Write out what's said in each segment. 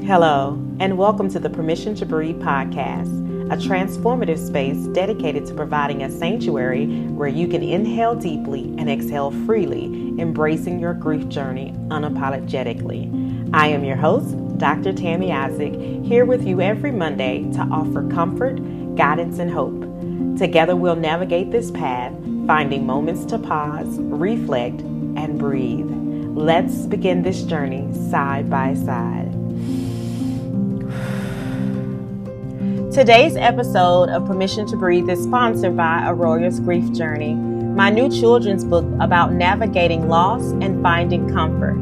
Hello, and welcome to the Permission to Breathe podcast, a transformative space dedicated to providing a sanctuary where you can inhale deeply and exhale freely, embracing your grief journey unapologetically. I am your host, Dr. Tammy Isaac, here with you every Monday to offer comfort, guidance, and hope. Together we'll navigate this path, finding moments to pause, reflect, and breathe. Let's begin this journey side by side. Today's episode of Permission to Breathe is sponsored by Aurora's Grief Journey, my new children's book about navigating loss and finding comfort.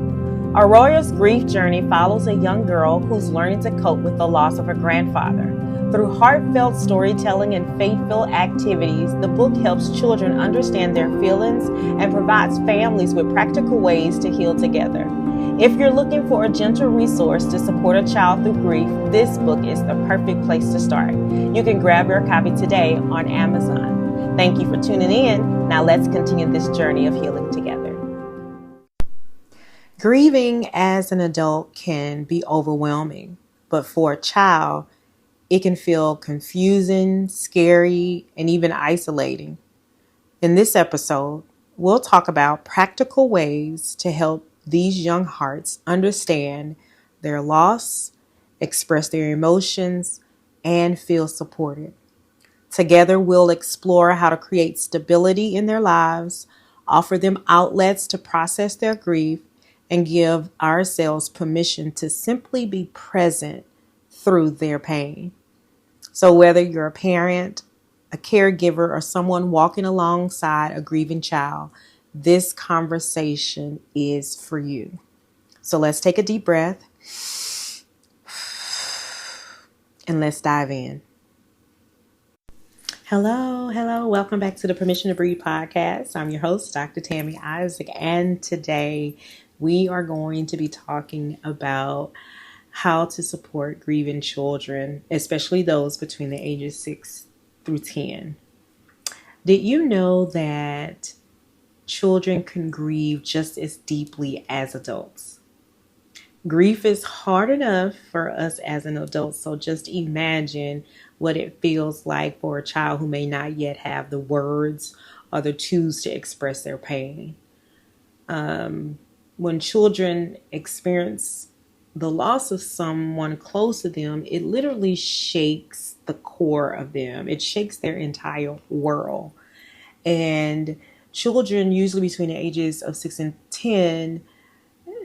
Aurora's Grief Journey follows a young girl who's learning to cope with the loss of her grandfather. Through heartfelt storytelling and faithful activities, the book helps children understand their feelings and provides families with practical ways to heal together. If you're looking for a gentle resource to support a child through grief, this book is the perfect place to start. You can grab your copy today on Amazon. Thank you for tuning in. Now let's continue this journey of healing together. Grieving as an adult can be overwhelming, but for a child, it can feel confusing, scary, and even isolating. In this episode, we'll talk about practical ways to help these young hearts understand their loss, express their emotions, and feel supported. Together, we'll explore how to create stability in their lives, offer them outlets to process their grief, and give ourselves permission to simply be present through their pain. So whether you're a parent, a caregiver, or someone walking alongside a grieving child, this conversation is for you. So let's take a deep breath and let's dive in. Hello. Welcome back to the Permission to Breathe podcast. I'm your host, Dr. Tammy Isaac, and today we are going to be talking about how to support grieving children, especially those between the ages 6 through 10. Did you know that children can grieve just as deeply as adults? Grief is hard enough for us as an adult, so just imagine what it feels like for a child who may not yet have the words or the tools to express their pain. When children experience the loss of someone close to them, it literally shakes the core of them. It shakes their entire world. And children, usually between the ages of 6 and 10,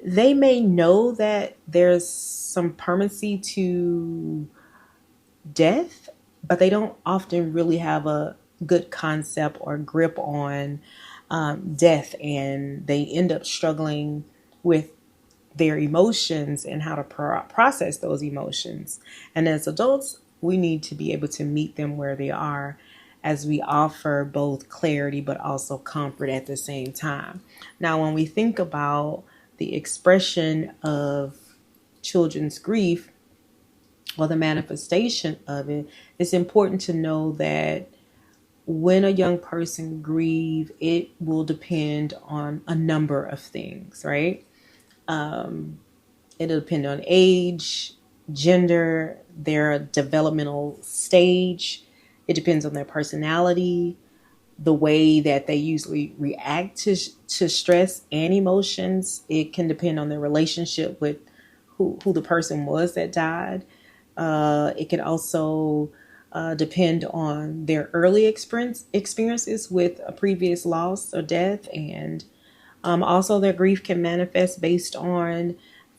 they may know that there's some permanency to death, but they don't often really have a good concept or grip on death, and they end up struggling with their emotions and how to process those emotions. And as adults, we need to be able to meet them where they are as we offer both clarity but also comfort at the same time. Now, when we think about the expression of children's grief or the manifestation of it, it's important to know that when a young person grieves, it will depend on a number of things, right? It'll depend on age, gender, their developmental stage. It depends on their personality, the way that they usually react to stress and emotions. It can depend on their relationship with who the person was that died. It can also depend on their early experiences with a previous loss or death, and also their grief can manifest based on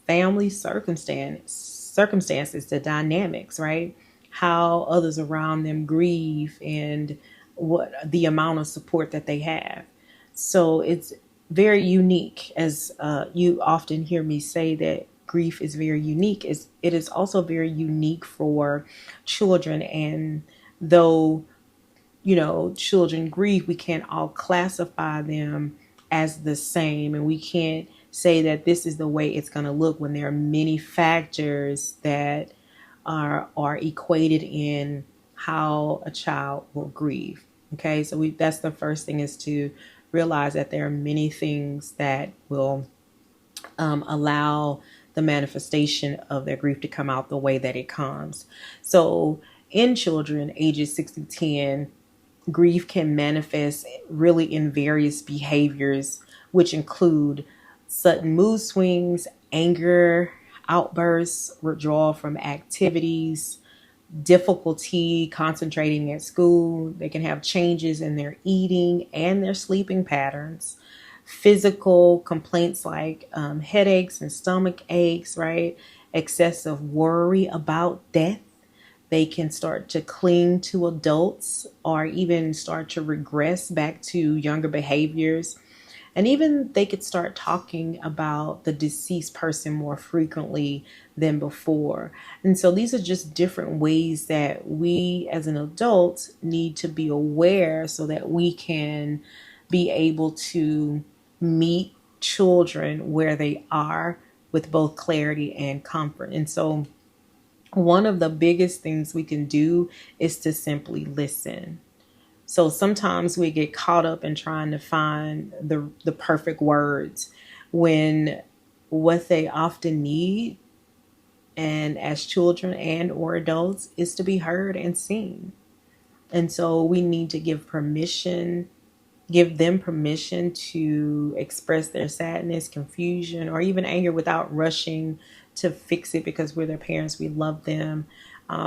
family circumstances, the dynamics, right? How others around them grieve and what the amount of support that they have. So it's very unique, as you often hear me say that grief is very unique. It is also very unique for children, and though children grieve, we can't all classify them as the same, and we can't say that this is the way it's going to look when there are many factors that are equated in how a child will grieve. Okay, so that's the first thing, is to realize that there are many things that will allow the manifestation of their grief to come out the way that it comes. So in children ages 6 to 10, grief can manifest really in various behaviors, which include sudden mood swings, anger, outbursts, withdrawal from activities, difficulty concentrating at school. They can have changes in their eating and their sleeping patterns. Physical complaints like headaches and stomach aches, right? Excessive worry about death. They can start to cling to adults or even start to regress back to younger behaviors. And even they could start talking about the deceased person more frequently than before. And so these are just different ways that we as an adult need to be aware so that we can be able to meet children where they are with both clarity and comfort. And so one of the biggest things we can do is to simply listen. So sometimes we get caught up in trying to find the perfect words when what they often need, and as children and or adults, is to be heard and seen. And so we need to give them permission to express their sadness, confusion, or even anger without rushing to fix it because we're their parents, we love them.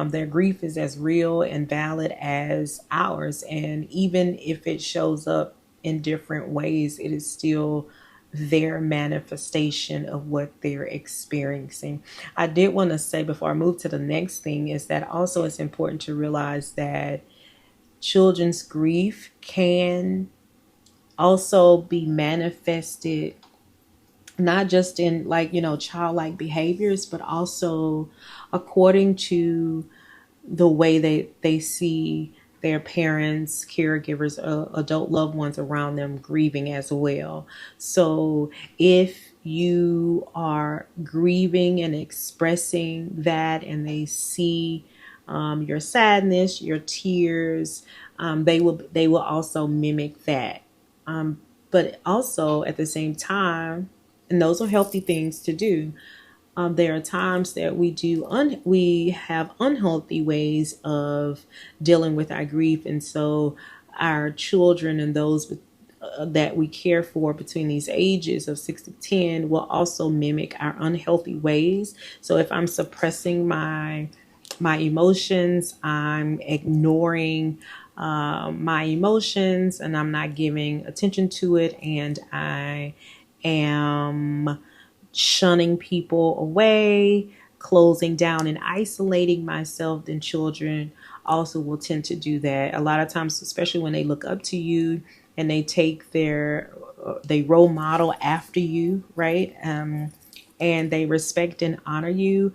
Their grief is as real and valid as ours. And even if it shows up in different ways, it is still their manifestation of what they're experiencing. I did want to say before I move to the next thing is that also it's important to realize that children's grief can also be manifested not just in childlike behaviors, but also according to the way they see their parents, caregivers, adult loved ones around them grieving as well. So if you are grieving and expressing that and they see your sadness, your tears, they will also mimic that. But also at the same time, and those are healthy things to do. There are times that we have unhealthy ways of dealing with our grief, and so our children and those that we care for between these ages of 6 to 10 will also mimic our unhealthy ways. So if I'm suppressing my emotions, I'm ignoring my emotions, and I'm not giving attention to it, and I am shunning people away, closing down and isolating myself, then children also will tend to do that. A lot of times, especially when they look up to you and they role model after you, right? And they respect and honor you.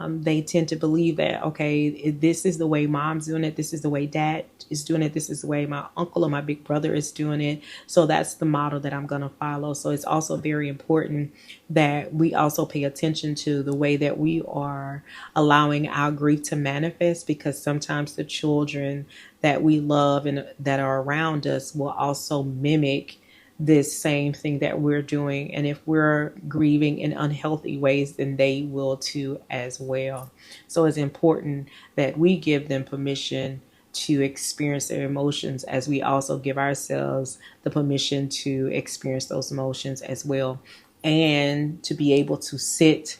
They tend to believe that, okay, this is the way mom's doing it. This is the way dad is doing it. This is the way my uncle or my big brother is doing it. So that's the model that I'm going to follow. So it's also very important that we also pay attention to the way that we are allowing our grief to manifest, because sometimes the children that we love and that are around us will also mimic this same thing that we're doing. And if we're grieving in unhealthy ways, then they will too as well. So it's important that we give them permission to experience their emotions, as we also give ourselves the permission to experience those emotions as well, and to be able to sit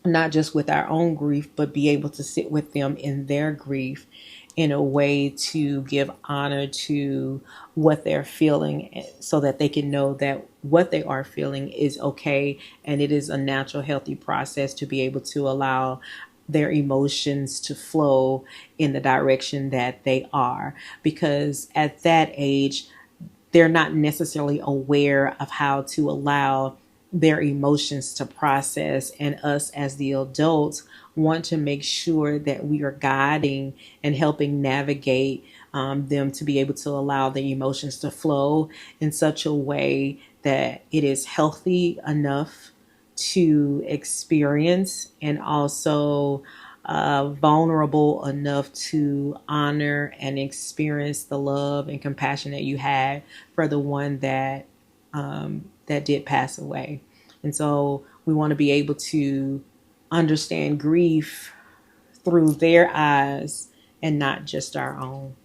not just with our own grief, but be able to sit with them in their grief in a way to give honor to what they're feeling, so that they can know that what they are feeling is okay, and it is a natural, healthy process to be able to allow their emotions to flow in the direction that they are. Because at that age, they're not necessarily aware of how to allow their emotions to process, and us as the adults want to make sure that we are guiding and helping navigate them to be able to allow the emotions to flow in such a way that it is healthy enough to experience, and also vulnerable enough to honor and experience the love and compassion that you had for the one that did pass away. And so We want to be able to understand grief through their eyes and not just our own.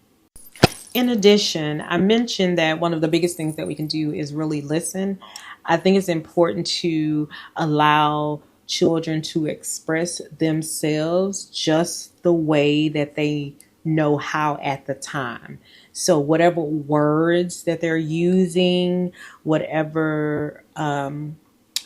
In addition, I mentioned that one of the biggest things that we can do is really listen. I think it's important to allow children to express themselves just the way that they know how at the time. So, whatever words that they're using, whatever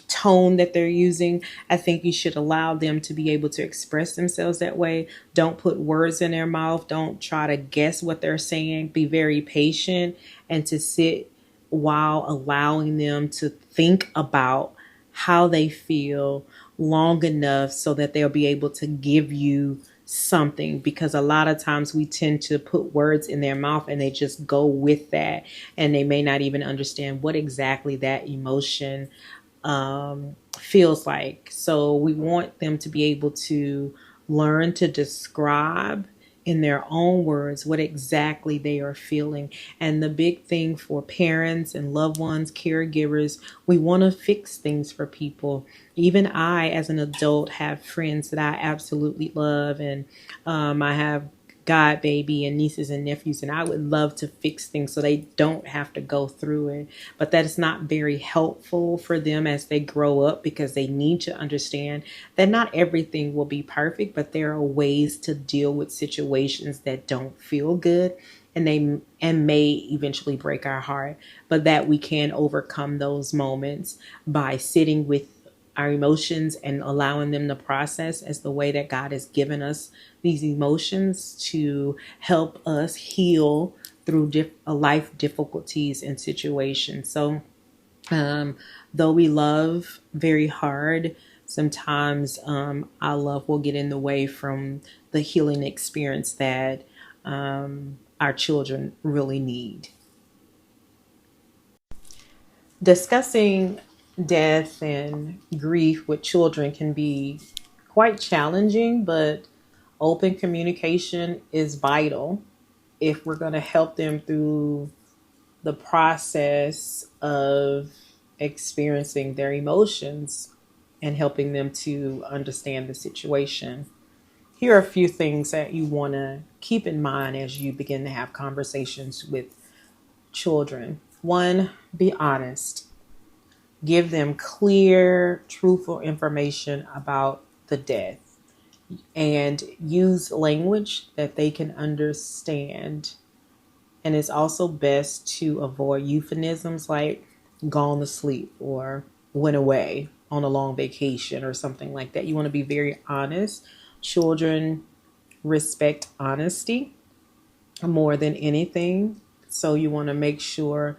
tone that they're using, I think you should allow them to be able to express themselves that way. Don't put words in their mouth. Don't try to guess what they're saying. Be very patient and to sit while allowing them to think about how they feel long enough so that they'll be able to give you something, because a lot of times we tend to put words in their mouth and they just go with that, and they may not even understand what exactly that emotion feels like. So we want them to be able to learn to describe in their own words what exactly they are feeling. And the big thing for parents and loved ones, caregivers, we want to fix things for people. Even I, as an adult, have friends that I absolutely love, and I have god baby and nieces and nephews, and I would love to fix things so they don't have to go through it. But that is not very helpful for them as they grow up, because they need to understand that not everything will be perfect, but there are ways to deal with situations that don't feel good, and may eventually break our heart, but that we can overcome those moments by sitting with our emotions and allowing them to process as the way that God has given us these emotions to help us heal through life difficulties and situations. So, though we love very hard, sometimes our love will get in the way from the healing experience that our children really need. Discussing death and grief with children can be quite challenging, but open communication is vital if we're going to help them through the process of experiencing their emotions and helping them to understand the situation. Here are a few things that you want to keep in mind as you begin to have conversations with children. One, be honest. Give them clear, truthful information about the death, and use language that they can understand. And it's also best to avoid euphemisms like gone to sleep or went away on a long vacation or something like that. You want to be very honest. Children respect honesty more than anything. So you want to make sure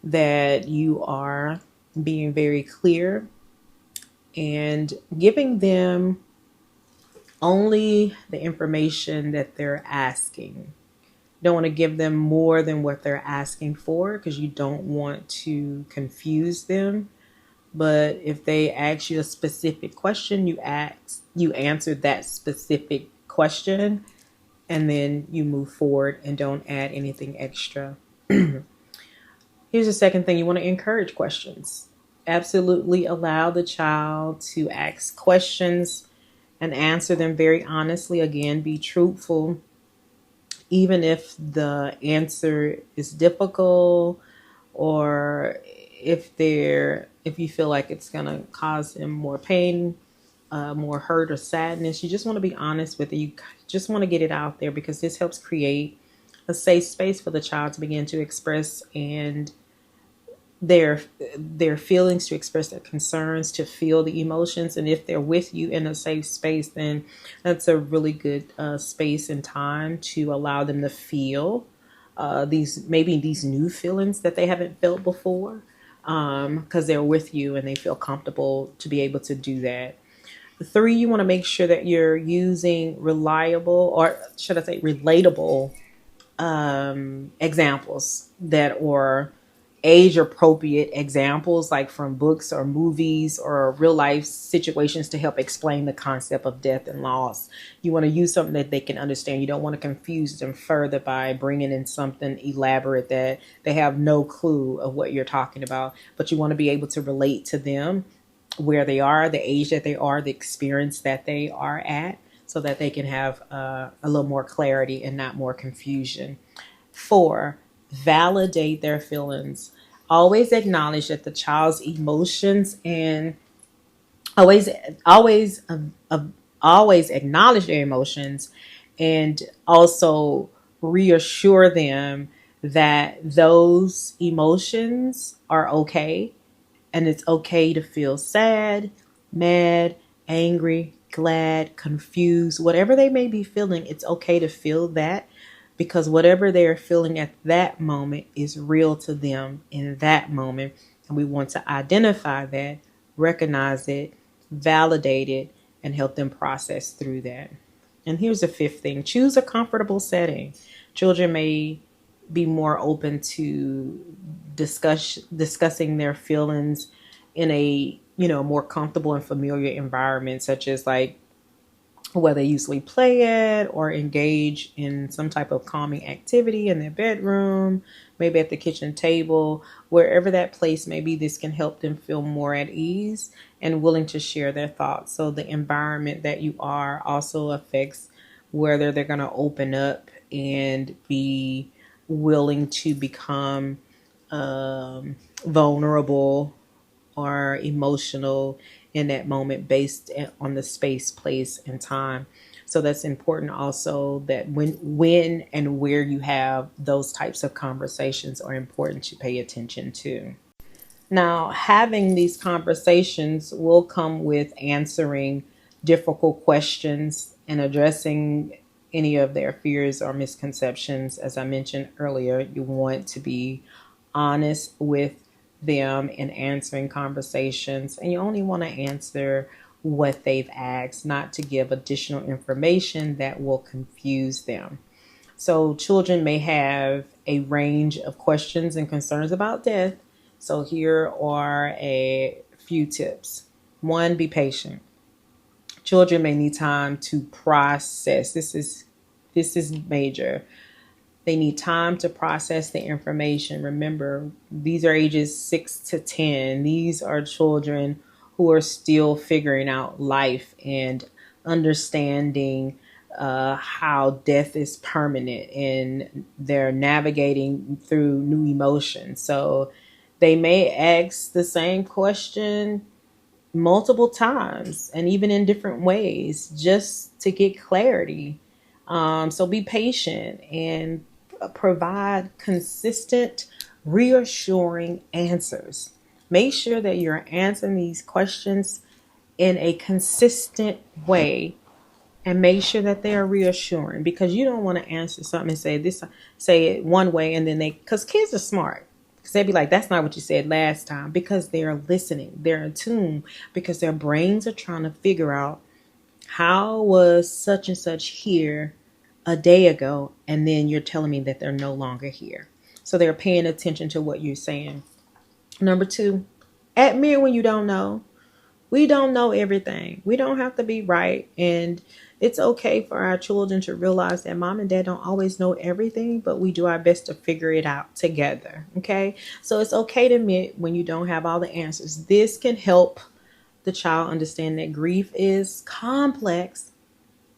that you are being very clear and giving them only the information that they're asking. Don't want to give them more than what they're asking for, because you don't want to confuse them. But if they ask you a specific question, you answer that specific question, and then you move forward and don't add anything extra. Here's the second thing: you want to encourage questions. Absolutely allow the child to ask questions and answer them very honestly. Again, be truthful. Even if the answer is difficult, or if you feel like it's going to cause them more pain, more hurt or sadness, you just want to be honest with it. You just want to get it out there, because this helps create a safe space for the child to begin to express and their feelings, to express their concerns, to feel the emotions. And if they're with you in a safe space, then that's a really good space and time to allow them to feel these new feelings that they haven't felt before, because they're with you and they feel comfortable to be able to do that. Three, you want to make sure that you're using reliable, or should I say relatable, examples that are age appropriate examples, like from books or movies or real life situations, to help explain the concept of death and loss. You want to use something that they can understand. You don't want to confuse them further by bringing in something elaborate that they have no clue of what you're talking about, but you want to be able to relate to them where they are, the age that they are, the experience that they are at, so that they can have a little more clarity and not more confusion. 4, validate their feelings. Always acknowledge that the child's emotions and always, always, always acknowledge their emotions, and also reassure them that those emotions are okay, and it's okay to feel sad, mad, angry, glad, confused, whatever they may be feeling. It's okay to feel that, because whatever they're feeling at that moment is real to them in that moment. And we want to identify that, recognize it, validate it, and help them process through that. And here's the 5th thing: choose a comfortable setting. Children may be more open to discussing their feelings in a more comfortable and familiar environment, such as like where they usually play at or engage in some type of calming activity in their bedroom, maybe at the kitchen table, wherever that place may be. This can help them feel more at ease and willing to share their thoughts. So the environment that you are also affects whether they're going to open up and be willing to become vulnerable or emotional in that moment, based on the space, place, and time. So that's important also, that when and where you have those types of conversations are important to pay attention to. Now, having these conversations will come with answering difficult questions and addressing any of their fears or misconceptions. As I mentioned earlier, you want to be honest with them in answering conversations, and you only want to answer what they've asked, not to give additional information that will confuse them. So children may have a range of questions and concerns about death. So here are a few tips. 1, be patient. Children may need time to process. This is major. They need time to process the information. Remember, these are ages 6 to 10. These are children who are still figuring out life and understanding how death is permanent, and they're navigating through new emotions. So they may ask the same question multiple times and even in different ways, just to get clarity. So be patient and provide consistent, reassuring answers. Make sure that you're answering these questions in a consistent way, and make sure that they are reassuring, because you don't want to answer something and say it one way, and then because kids are smart. Because they'd be like, that's not what you said last time, because they're listening, they're in tune, because their brains are trying to figure out, how was such and such here a day ago, and then you're telling me that they're no longer here. So they're paying attention to what you're saying. Number 2, admit when you don't know. We don't know everything. We don't have to be right. And it's okay for our children to realize that mom and dad don't always know everything, but we do our best to figure it out together. Okay. So it's okay to admit when you don't have all the answers. This can help the child understand that grief is complex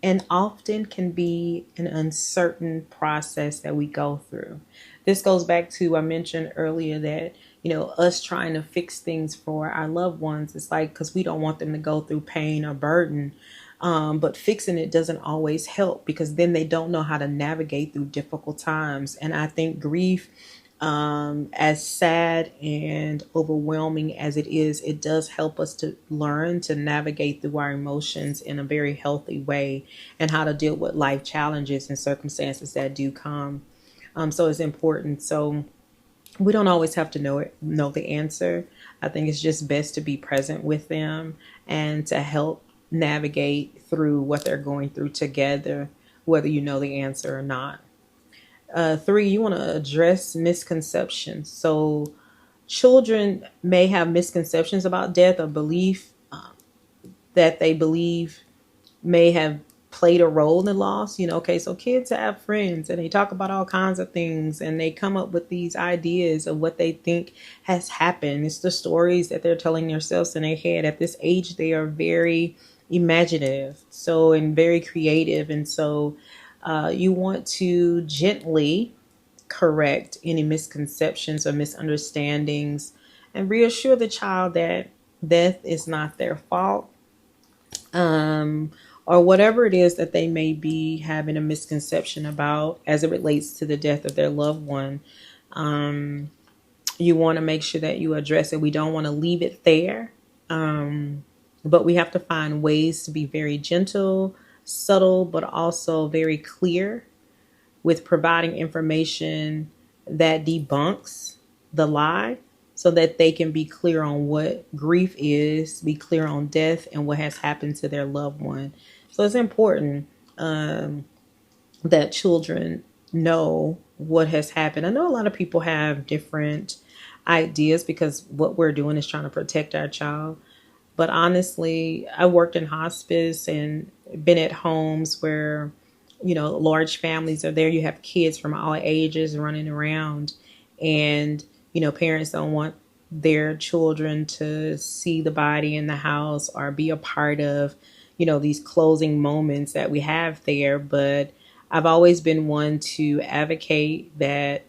and often can be an uncertain process that we go through. This goes back to, I mentioned earlier that, us trying to fix things for our loved ones. It's like, because we don't want them to go through pain or burden. But fixing it doesn't always help, because then they don't know how to navigate through difficult times. And I think grief, as sad and overwhelming as it is, it does help us to learn to navigate through our emotions in a very healthy way, and how to deal with life challenges and circumstances that do come. So it's important. So we don't always have to know the answer. I think it's just best to be present with them and to help navigate through what they're going through together, whether you know the answer or not. 3, you want to address misconceptions. So children may have misconceptions about death, or belief that they believe may have played a role in the loss. Okay, so kids have friends and they talk about all kinds of things and they come up with these ideas of what they think has happened. It's the stories that they're telling themselves in their head. At this age, they are very imaginative, and very creative. And so you want to gently correct any misconceptions or misunderstandings and reassure the child that death is not their fault, or whatever it is that they may be having a misconception about as it relates to the death of their loved one. You want to make sure that you address it. We don't want to leave it there, but we have to find ways to be very gentle, subtle, but also very clear with providing information that debunks the lie so that they can be clear on what grief is, be clear on death and what has happened to their loved one. So it's important that children know what has happened. I know a lot of people have different ideas because what we're doing is trying to protect our child. But honestly, I worked in hospice and been at homes where, large families are there. You have kids from all ages running around, and, parents don't want their children to see the body in the house or be a part of, these closing moments that we have there. But I've always been one to advocate that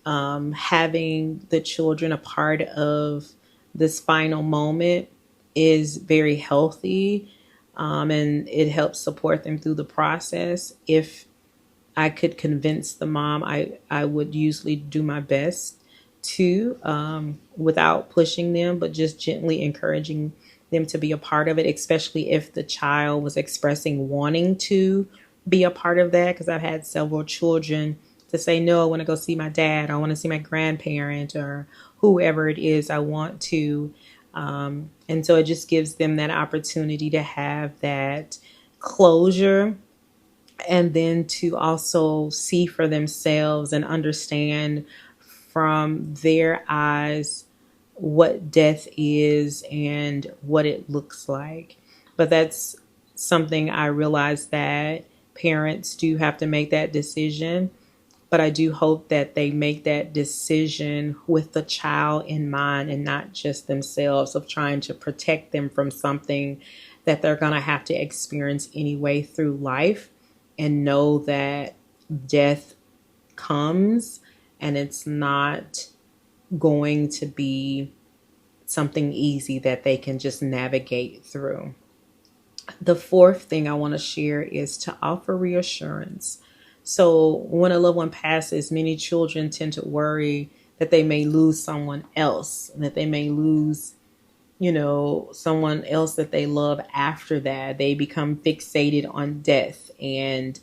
having the children a part of this final moment is very healthy, and it helps support them through the process. If I could convince the mom, I would usually do my best to, without pushing them, but just gently encouraging them to be a part of it, especially if the child was expressing wanting to be a part of that. Because I've had several children to say, no, I want to go see my dad, or I want to see my grandparent, or whoever it is I want to. And so it just gives them that opportunity to have that closure, and then to also see for themselves and understand from their eyes what death is and what it looks like. But that's something I realize that parents do have to make that decision. But I do hope that they make that decision with the child in mind and not just themselves, of trying to protect them from something that they're going to have to experience anyway through life, and know that death comes and it's not going to be something easy that they can just navigate through. The fourth thing I want to share is to offer reassurance. So when a loved one passes, many children tend to worry that they may lose someone else, and that they may lose, someone else that they love after that. They become fixated on death and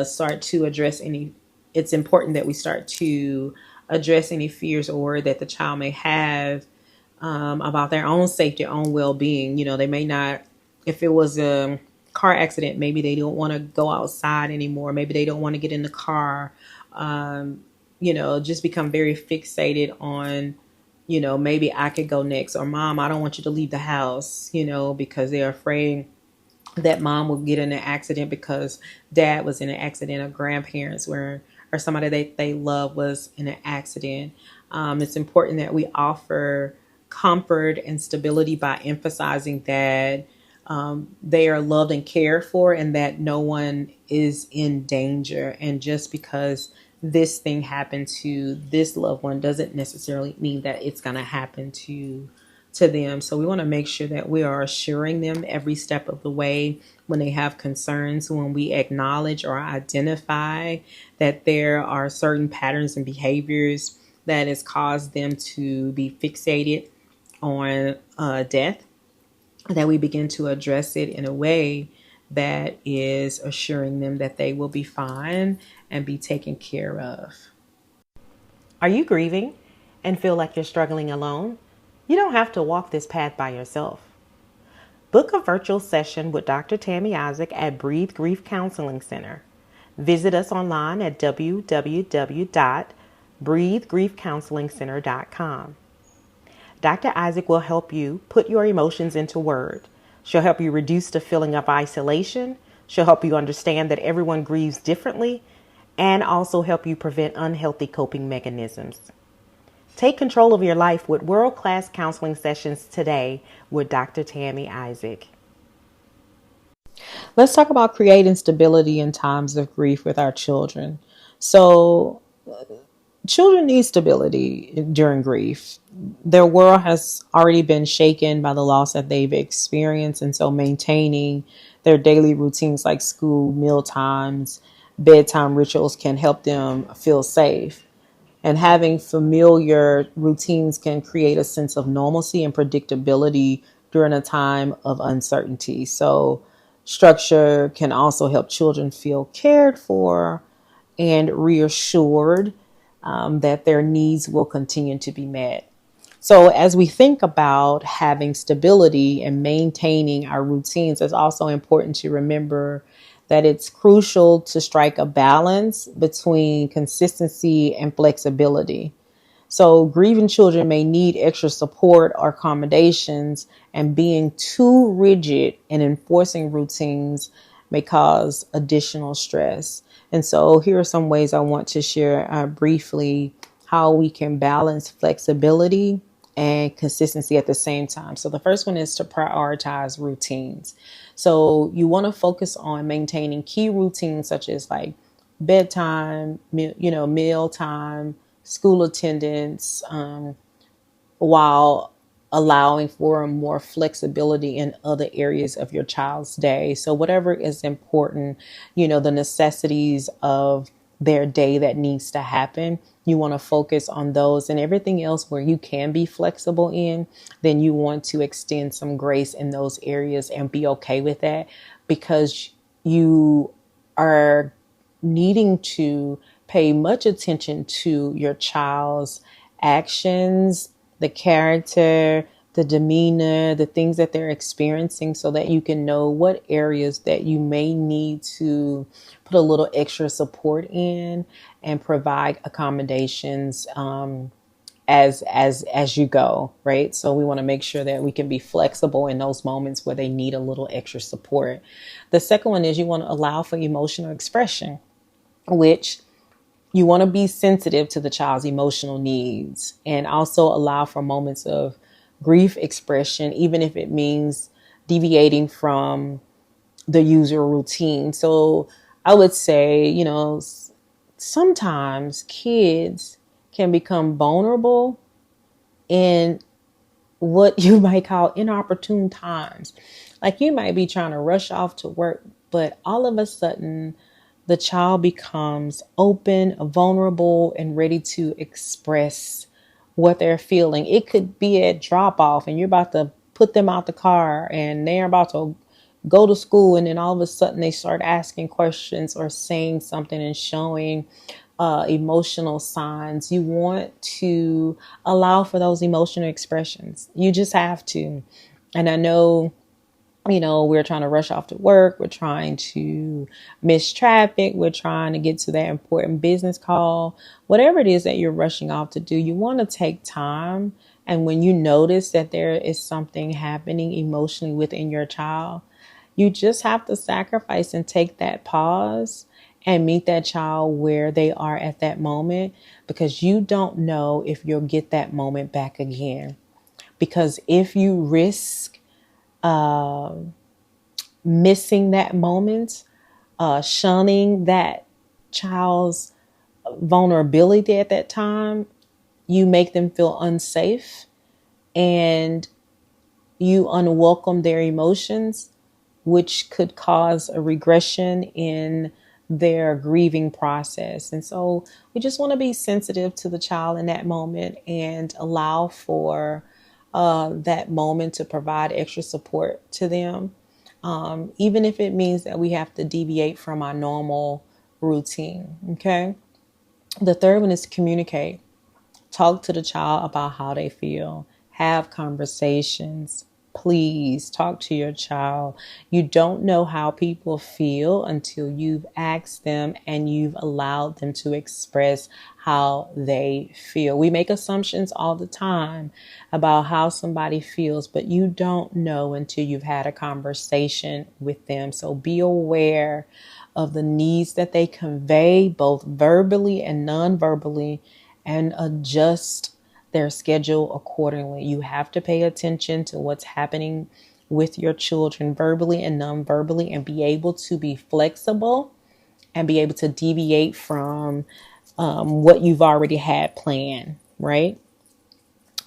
start to address any. It's important that we start to address any fears or that the child may have about their own safety, own well-being. They may not, if it was a car accident, maybe they don't want to go outside anymore. Maybe they don't want to get in the car. Just become very fixated on, maybe I could go next, or mom, I don't want you to leave the house, because they're afraid that mom will get in an accident because dad was in an accident, or grandparents were, or somebody they love was in an accident. It's important that we offer comfort and stability by emphasizing that they are loved and cared for, and that no one is in danger. And just because this thing happened to this loved one doesn't necessarily mean that it's going to happen to them. So we want to make sure that we are assuring them every step of the way when they have concerns, when we acknowledge or identify that there are certain patterns and behaviors that has caused them to be fixated on death, that we begin to address it in a way that is assuring them that they will be fine and be taken care of. Are you grieving and feel like you're struggling alone? You don't have to walk this path by yourself. Book a virtual session with Dr. Tammy Isaac at Breathe Grief Counseling Center. Visit us online at www.breathegriefcounselingcenter.com. Dr. Isaac will help you put your emotions into words. She'll help you reduce the feeling of isolation. She'll help you understand that everyone grieves differently and also help you prevent unhealthy coping mechanisms. Take control of your life with world-class counseling sessions today with Dr. Tammy Isaac. Let's talk about creating stability in times of grief with our children. So, children need stability during grief. Their world has already been shaken by the loss that they've experienced. And so maintaining their daily routines like school, meal times, bedtime rituals can help them feel safe. And having familiar routines can create a sense of normalcy and predictability during a time of uncertainty. So structure can also help children feel cared for and reassured that their needs will continue to be met. So as we think about having stability and maintaining our routines, it's also important to remember that it's crucial to strike a balance between consistency and flexibility. So grieving children may need extra support or accommodations, and being too rigid in enforcing routines may cause additional stress. And so here are some ways I want to share briefly how we can balance flexibility and consistency at the same time. So the first one is to prioritize routines. So you want to focus on maintaining key routines such as like bedtime, meal time, school attendance, while allowing for more flexibility in other areas of your child's day. So whatever is important, the necessities of their day that needs to happen, you want to focus on those, and everything else where you can be flexible in, then you want to extend some grace in those areas and be okay with that, because you are needing to pay much attention to your child's actions, the character, the demeanor, the things that they're experiencing, so that you can know what areas that you may need to put a little extra support in and provide accommodations as you go, right? So we want to make sure that we can be flexible in those moments where they need a little extra support. The second one is you want to allow for emotional expression, which you want to be sensitive to the child's emotional needs and also allow for moments of grief expression, even if it means deviating from the usual routine. So I would say, sometimes kids can become vulnerable in what you might call inopportune times. Like you might be trying to rush off to work, but all of a sudden the child becomes open, vulnerable, and ready to express what they're feeling. It could be at drop off and you're about to put them out the car and they're about to go to school, and then all of a sudden they start asking questions or saying something and showing emotional signs. You want to allow for those emotional expressions. You just have to. And I know, we're trying to rush off to work. We're trying to miss traffic. We're trying to get to that important business call. Whatever it is that you're rushing off to do, you want to take time. And when you notice that there is something happening emotionally within your child, you just have to sacrifice and take that pause and meet that child where they are at that moment, because you don't know if you'll get that moment back again. Because if you risk missing that moment, shunning that child's vulnerability at that time, you make them feel unsafe and you unwelcome their emotions, which could cause a regression in their grieving process. And so we just want to be sensitive to the child in that moment and allow for that moment to provide extra support to them, even if it means that we have to deviate from our normal routine. Okay. The third one is communicate. Talk to the child about how they feel. Have conversations. Please talk to your child. You don't know how people feel until you've asked them and you've allowed them to express how they feel. We make assumptions all the time about how somebody feels, but you don't know until you've had a conversation with them. So be aware of the needs that they convey, both verbally and non-verbally, and adjust their schedule accordingly. You have to pay attention to what's happening with your children verbally and non-verbally, and be able to be flexible and be able to deviate from what you've already had planned, right?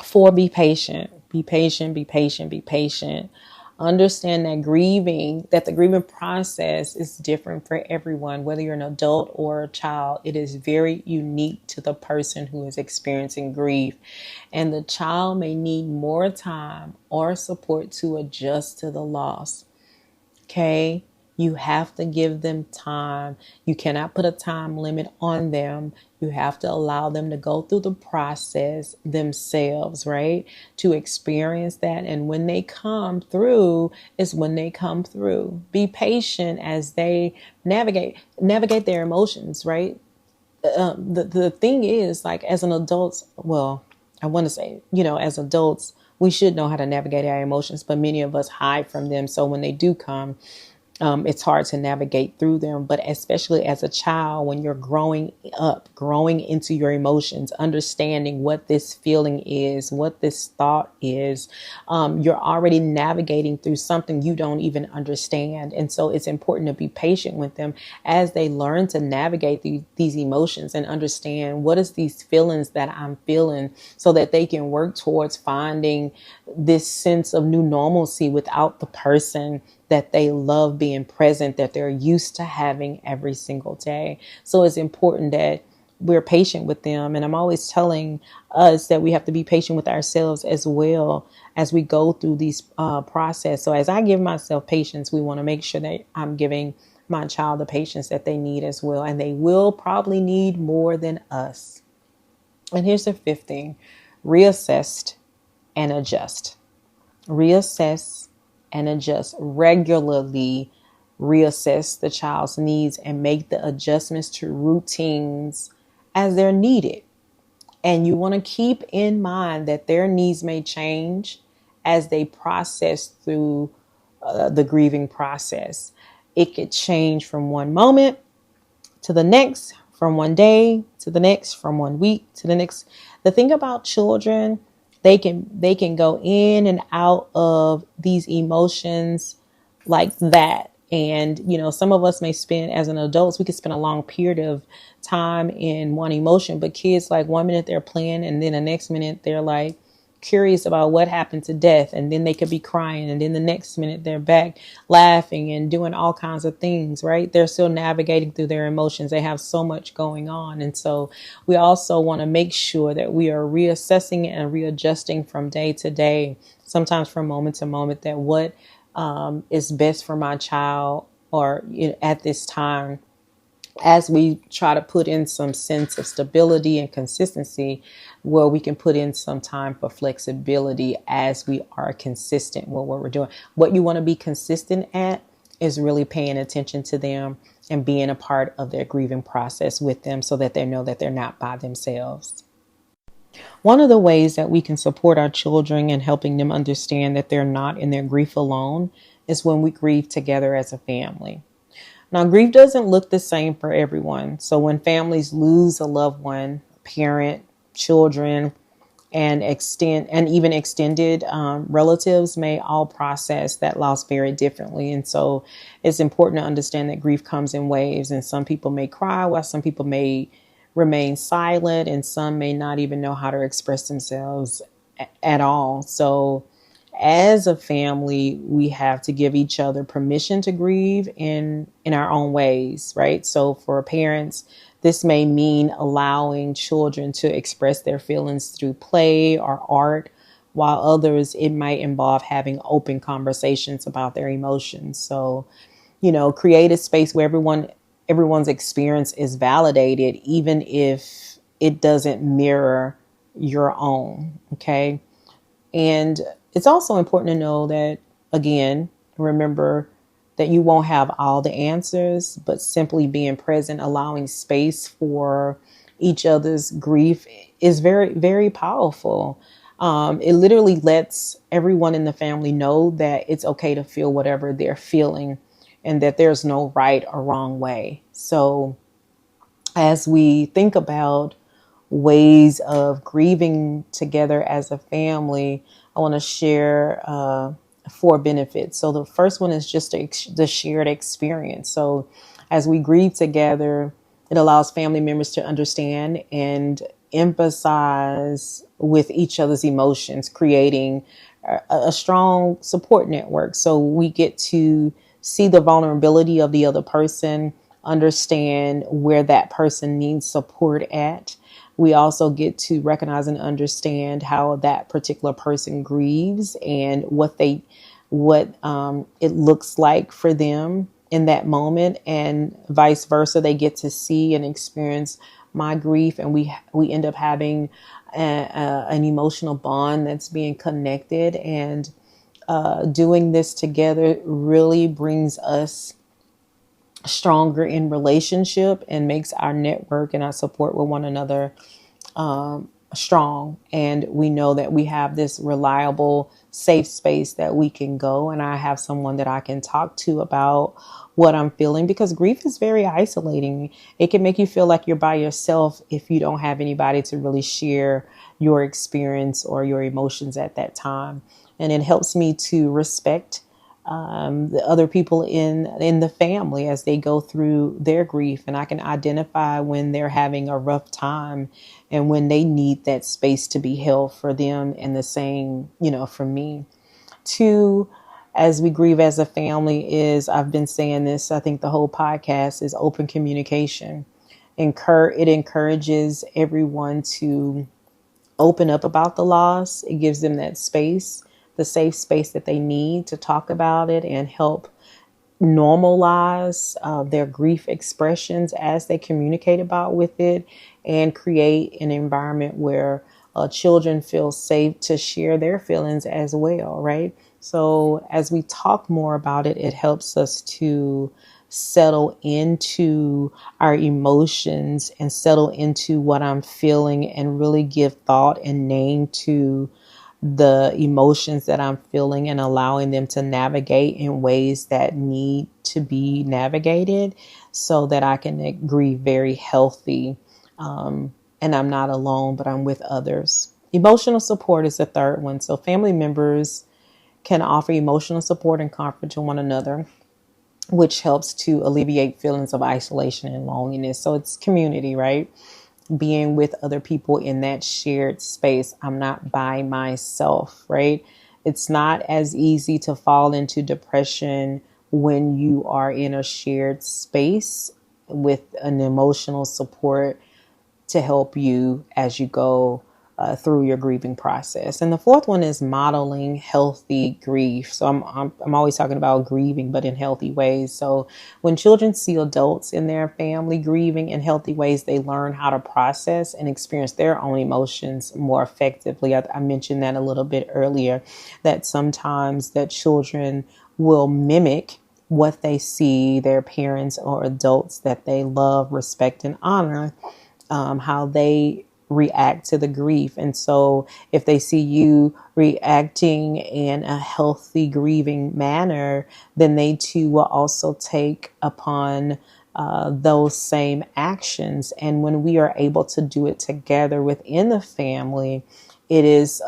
Four, be patient. Be patient, be patient, be patient. Understand that the grieving process is different for everyone, whether you're an adult or a child. It is very unique to the person who is experiencing grief. And the child may need more time or support to adjust to the loss. Okay? You have to give them time. You cannot put a time limit on them. You have to allow them to go through the process themselves, right? To experience that. And when they come through is when they come through. Be patient as they navigate their emotions, right? The thing is, like, as an adult, well, I want to say, as adults, we should know how to navigate our emotions, but many of us hide from them. So when they do come, it's hard to navigate through them. But especially as a child, when you're growing up, growing into your emotions, understanding what this feeling is, what this thought is, you're already navigating through something you don't even understand. And so it's important to be patient with them as they learn to navigate these emotions and understand what is these feelings that I'm feeling, so that they can work towards finding this sense of new normalcy without the person that they love being present, that they're used to having every single day. So it's important that we're patient with them. And I'm always telling us that we have to be patient with ourselves as well as we go through these process. So as I give myself patience, we want to make sure that I'm giving my child the patience that they need as well. And they will probably need more than us. And here's the fifth thing: reassess and adjust. Reassess and adjust. Regularly reassess the child's needs and make the adjustments to routines as they're needed. And you want to keep in mind that their needs may change as they process through the grieving process. It could change from one moment to the next, from one day to the next, from one week to the next. The thing about children, they can go in and out of these emotions like that. And, some of us may spend, as an adults, we could spend a long period of time in one emotion, but kids, like, 1 minute they're playing, and then the next minute they're like curious about what happened to death, and then they could be crying, and then the next minute they're back laughing and doing all kinds of things, right? They're still navigating through their emotions. They have so much going on. And so we also want to make sure that we are reassessing and readjusting from day to day, sometimes from moment to moment, that what is best for my child, or at this time, as we try to put in some sense of stability and consistency, where we can put in some time for flexibility as we are consistent with what we're doing. What you want to be consistent at is really paying attention to them and being a part of their grieving process with them, so that they know that they're not by themselves. One of the ways that we can support our children in helping them understand that they're not in their grief alone is when we grieve together as a family. Now, grief doesn't look the same for everyone. So when families lose a loved one, parent, children, and even extended relatives may all process that loss very differently. And so it's important to understand that grief comes in waves, and some people may cry, while some people may remain silent, and some may not even know how to express themselves at all. So as a family, we have to give each other permission to grieve in our own ways, right? So for parents, this may mean allowing children to express their feelings through play or art, while others, it might involve having open conversations about their emotions. So, create a space where everyone's experience is validated, even if it doesn't mirror your own. Okay. And it's also important to know that, again, remember that you won't have all the answers, but simply being present, allowing space for each other's grief is very, very powerful. It literally lets everyone in the family know that it's okay to feel whatever they're feeling and that there's no right or wrong way. So, as we think about ways of grieving together as a family, I want to share four benefits. So the first one is just the shared experience. So as we grieve together, it allows family members to understand and empathize with each other's emotions, creating a strong support network. So we get to see the vulnerability of the other person, understand where that person needs support at. We also get to recognize and understand how that particular person grieves and what it looks like for them in that moment, and vice versa. They get to see and experience my grief, and we end up having an emotional bond that's being connected. And doing this together really brings us stronger in relationship and makes our network and our support with one another strong. And we know that we have this reliable, safe space that we can go. And I have someone that I can talk to about what I'm feeling, because grief is very isolating. It can make you feel like you're by yourself if you don't have anybody to really share your experience or your emotions at that time. And it helps me to respect the other people in the family as they go through their grief, and I can identify when they're having a rough time and when they need that space to be held for them, and the same, for me. Two, as we grieve as a family, is, I've been saying this, I think the whole podcast, is open communication. It encourages everyone to open up about the loss. It gives them that space, the safe space that they need to talk about it and help normalize their grief expressions as they communicate about with it, and create an environment where children feel safe to share their feelings as well, right? So as we talk more about it, it helps us to settle into our emotions and settle into what I'm feeling, and really give thought and name to the emotions that I'm feeling, and allowing them to navigate in ways that need to be navigated, so that I can grieve very healthy. And I'm not alone, but I'm with others. Emotional support is the third one. So family members can offer emotional support and comfort to one another, which helps to alleviate feelings of isolation and loneliness. So it's community, right? Being with other people in that shared space. I'm not by myself, right? It's not as easy to fall into depression when you are in a shared space with an emotional support to help you as you go through your grieving process. And the fourth one is modeling healthy grief. So I'm always talking about grieving, but in healthy ways. So when children see adults in their family grieving in healthy ways, they learn how to process and experience their own emotions more effectively. I mentioned that a little bit earlier, that sometimes that children will mimic what they see their parents or adults that they love, respect, and honor, how they react to the grief. And so if they see you reacting in a healthy grieving manner, then they too will also take upon those same actions. And when we are able to do it together within the family, it is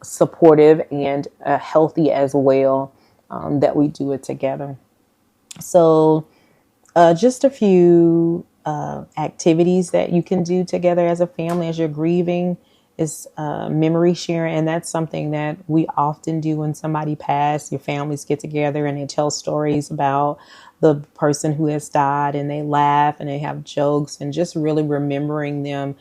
supportive and healthy as well, that we do it together. So just a few activities that you can do together as a family as you're grieving is memory sharing. And that's something that we often do when somebody passed. Your families get together and they tell stories about the person who has died, and they laugh and they have jokes, and just really remembering them,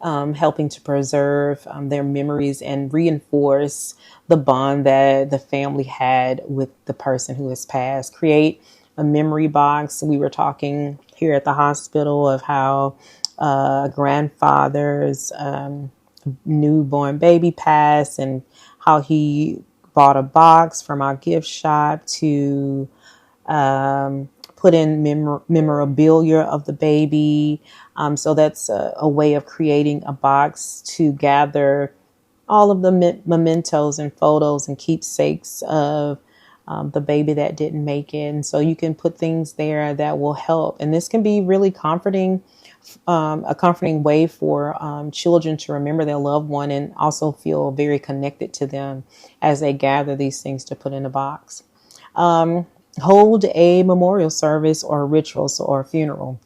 helping to preserve their memories and reinforce the bond that the family had with the person who has passed. Create a memory box. We were talking here at the hospital of how grandfather's newborn baby passed, and how he bought a box from our gift shop to put in memorabilia of the baby. So that's a way of creating a box to gather all of the mementos and photos and keepsakes of the baby that didn't make it. And so you can put things there that will help. And this can be really comforting, a comforting way for children to remember their loved one and also feel very connected to them as they gather these things to put in a box. Hold a memorial service or rituals or funeral.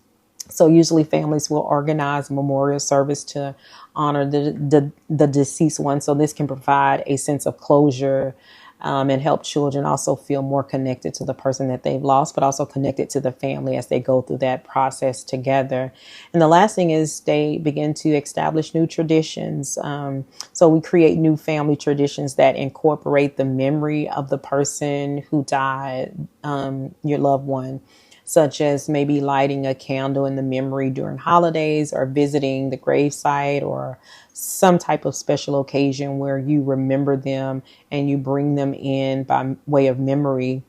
So usually families will organize a memorial service to honor the deceased one. So this can provide a sense of closure and help children also feel more connected to the person that they've lost, but also connected to the family as they go through that process together. And the last thing is they begin to establish new traditions. So we create new family traditions that incorporate the memory of the person who died, your loved one, such as maybe lighting a candle in the memory during holidays or visiting the gravesite or some type of special occasion where you remember them and you bring them in by way of memory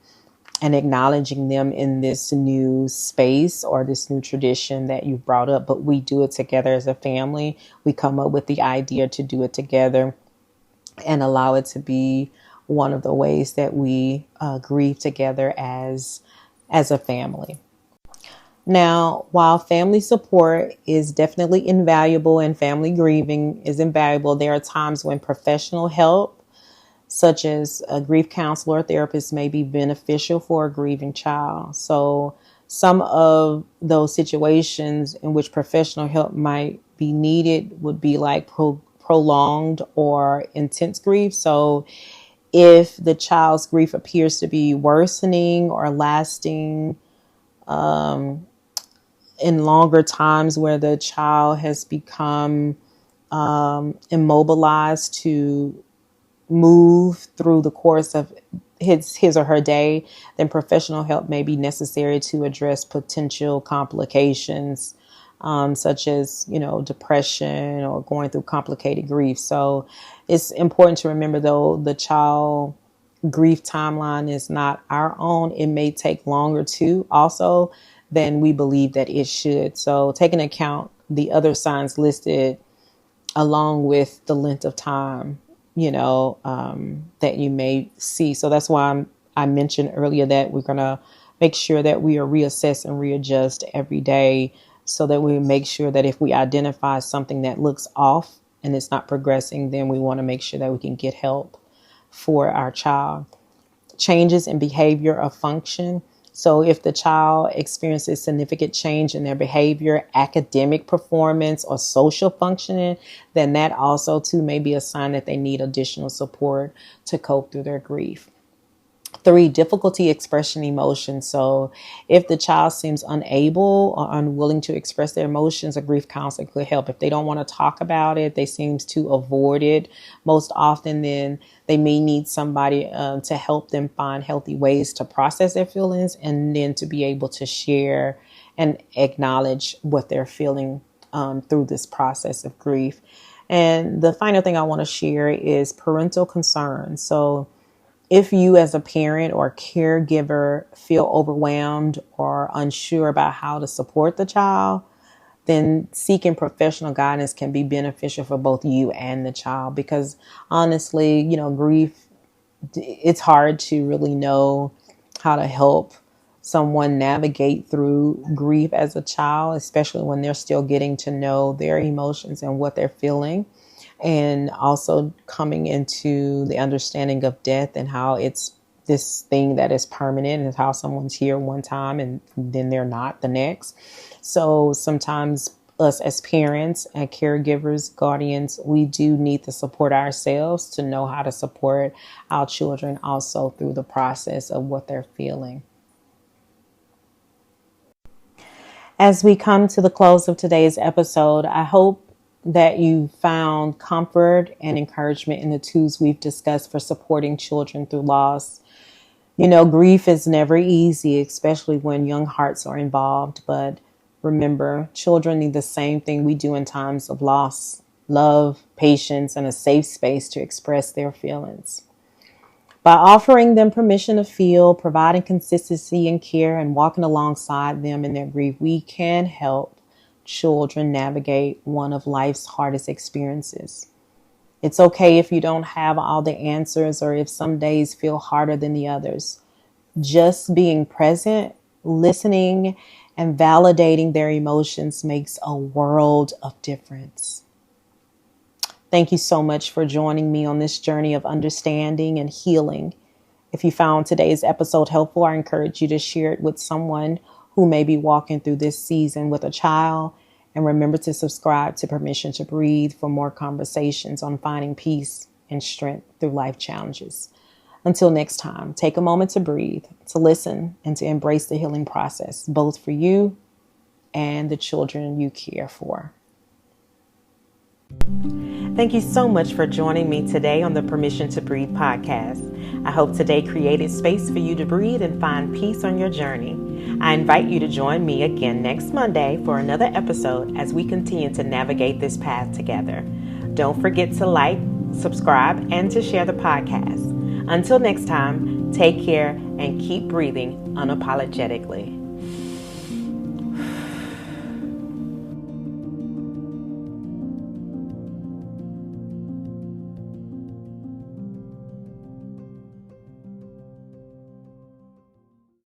and acknowledging them in this new space or this new tradition that you've brought up. But we do it together as a family. We come up with the idea to do it together and allow it to be one of the ways that we grieve together as a family. Now, while family support is definitely invaluable and family grieving is invaluable, there are times when professional help, such as a grief counselor or therapist, may be beneficial for a grieving child. So some of those situations in which professional help might be needed would be like prolonged or intense grief. So if the child's grief appears to be worsening or lasting in longer times where the child has become immobilized to move through the course of his or her day, then professional help may be necessary to address potential complications, such as, depression or going through complicated grief. So it's important to remember, though, the child grief timeline is not our own. It may take longer too, also, than we believe that it should. So take into account the other signs listed along with the length of time, that you may see. So that's why I mentioned earlier that we're going to make sure that we are reassess and readjust every day so that we make sure that if we identify something that looks off and it's not progressing, then we want to make sure that we can get help for our child. Changes in behavior or function. So if the child experiences significant change in their behavior, academic performance, or social functioning, then that also too may be a sign that they need additional support to cope through their grief. 3, difficulty expressing emotions. So if the child seems unable or unwilling to express their emotions, a grief counselor could help. If they don't want to talk about it, they seem to avoid it most often, then they may need somebody to help them find healthy ways to process their feelings and then to be able to share and acknowledge what they're feeling through this process of grief. And the final thing I want to share is parental concern. So if you as a parent or caregiver feel overwhelmed or unsure about how to support the child, then seeking professional guidance can be beneficial for both you and the child. Because honestly, grief, it's hard to really know how to help someone navigate through grief as a child, especially when they're still getting to know their emotions and what they're feeling. And also coming into the understanding of death and how it's this thing that is permanent and how someone's here one time and then they're not the next. So sometimes us as parents and caregivers, guardians, we do need to support ourselves to know how to support our children also through the process of what they're feeling. As we come to the close of today's episode, I hope that you found comfort and encouragement in the tools we've discussed for supporting children through loss. Grief is never easy, especially when young hearts are involved. But remember, children need the same thing we do in times of loss: love, patience, and a safe space to express their feelings. By offering them permission to feel, providing consistency and care, and walking alongside them in their grief, we can help children navigate one of life's hardest experiences. It's okay if you don't have all the answers or if some days feel harder than the others. Just being present, listening, and validating their emotions makes a world of difference. Thank you so much for joining me on this journey of understanding and healing. If you found today's episode helpful, I encourage you to share it with someone who may be walking through this season with a child. And remember to subscribe to Permission to Breathe for more conversations on finding peace and strength through life challenges. Until next time, take a moment to breathe, to listen, and to embrace the healing process, both for you and the children you care for. Thank you so much for joining me today on the Permission to Breathe podcast. I hope today created space for you to breathe and find peace on your journey. I invite you to join me again next Monday for another episode as we continue to navigate this path together. Don't forget to like, subscribe, and to share the podcast. Until next time, take care and keep breathing unapologetically.